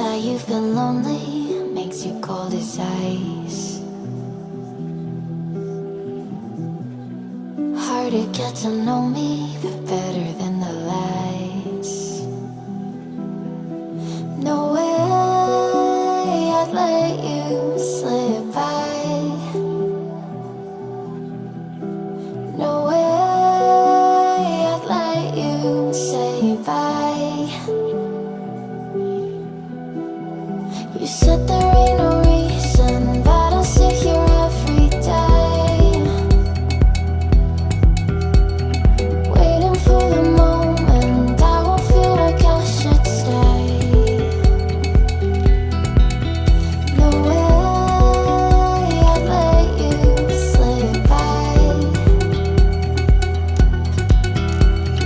that you've been lonely, makes you cold as ice. Hard to get to know me, but better than the lies. No way I'd let you slip by. No way I'd let you say bye. You said there ain't no reason, but I'll sit here every day, waiting for the moment I won't feel like I should stay. No way I'd let you slip by.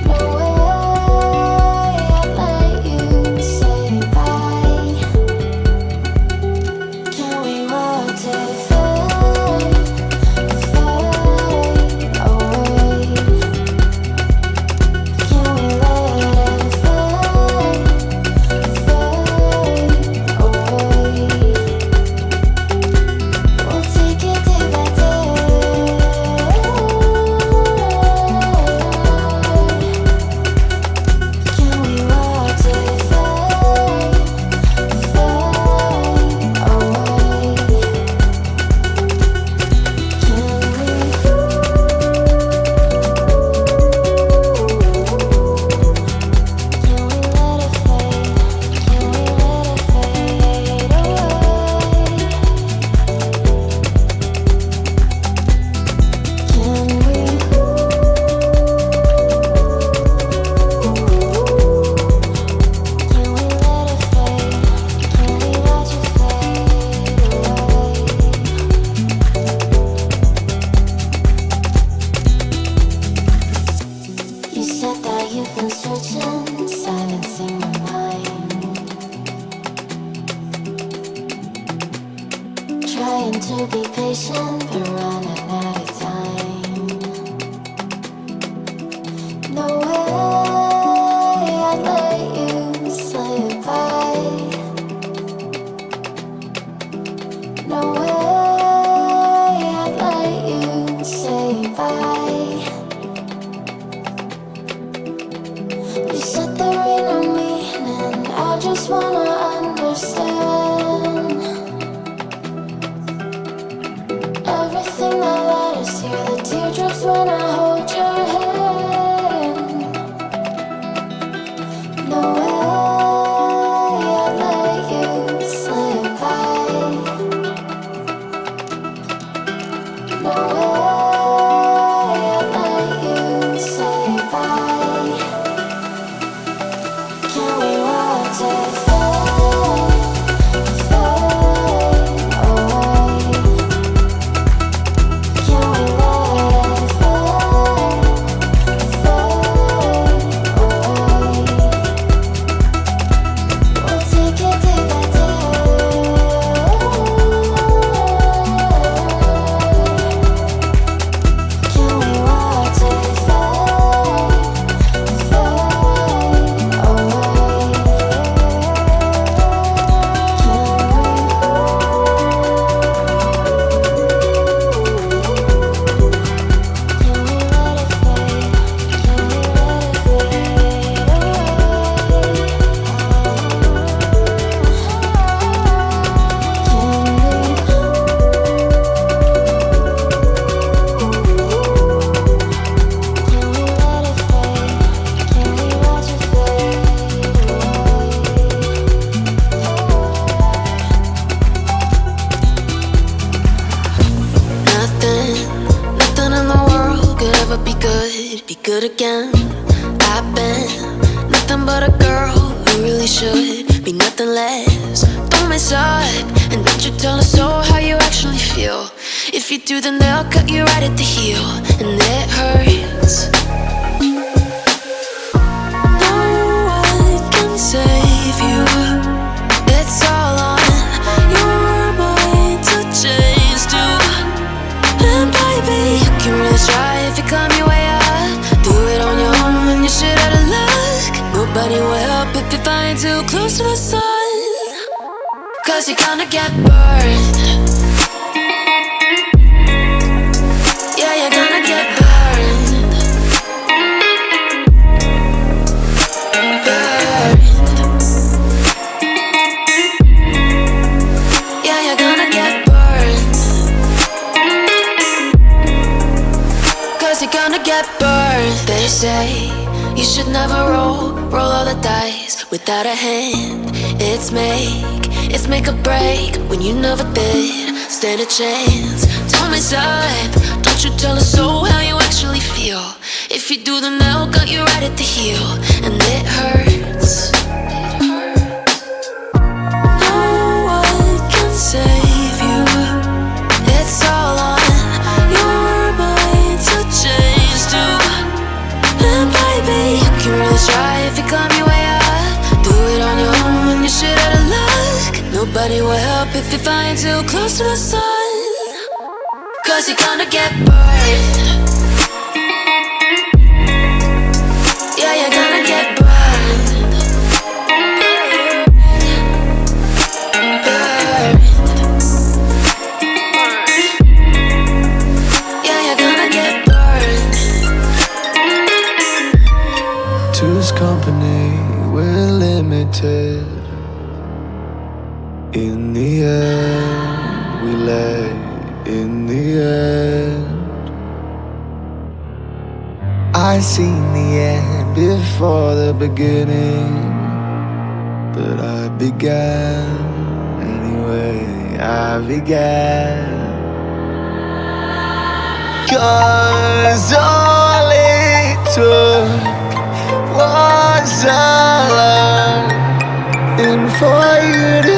No way I'd let you say bye. Can we watch it fade, fade away? Can we let it fade, fade away? We'll take it day by day. Can we watch it fade, fade away? You said that you've been searching, silencing your mind, trying to be patient, but running out of time. No way I'd let you slip by. No way I'd let you say bye. You said there ain't no meaning, I just wanna understand everything that led us here, the teardrops when I hold your hand. No way I'd let you slip by. No way I'd let you say bye. Can we watch it fade, fade away? Can we let it fade, fade away? We'll take it day by day. Can we watch it fade, fade away? Nothing in the world could ever be good again. I've been nothing but a girl who really should be nothing less. Don't mess up, and don't you tell us so how you actually feel. If you do, then they'll cut you right at the heel, and it hurts. No one can save you. It's all on your mind to change too. And baby, you can really try if you climb your way up. Do it on your own and you shit out of luck. Nobody will help if you're flying too close to the sun. 'cause you're gonna get burned. Yeah, you're gonna get burned. Burned. Yeah, you're gonna get burned. 'Cause you're gonna get burned. They say you should never roll all the dice without a hand. It's make or break when you never did stand a chance. Tell me, side, don't you tell us so how you actually feel. If you do, then they'll cut you right at the heel, and it hurts. No one can save you. It's all on your mind to change too. And baby, you can really try if you climb your way up. Do it on your own when you're shit out of luck. Nobody will help if you're flying too close to the sun. 'Cause you're gonna get burned. Yeah, you're gonna get burned. Burned. Yeah, you're gonna get burned. Two's company, we're limited. In the end, we lay in the end. I seen the end before the beginning, but I began anyway. I began, 'cause all it took was a love, and for you to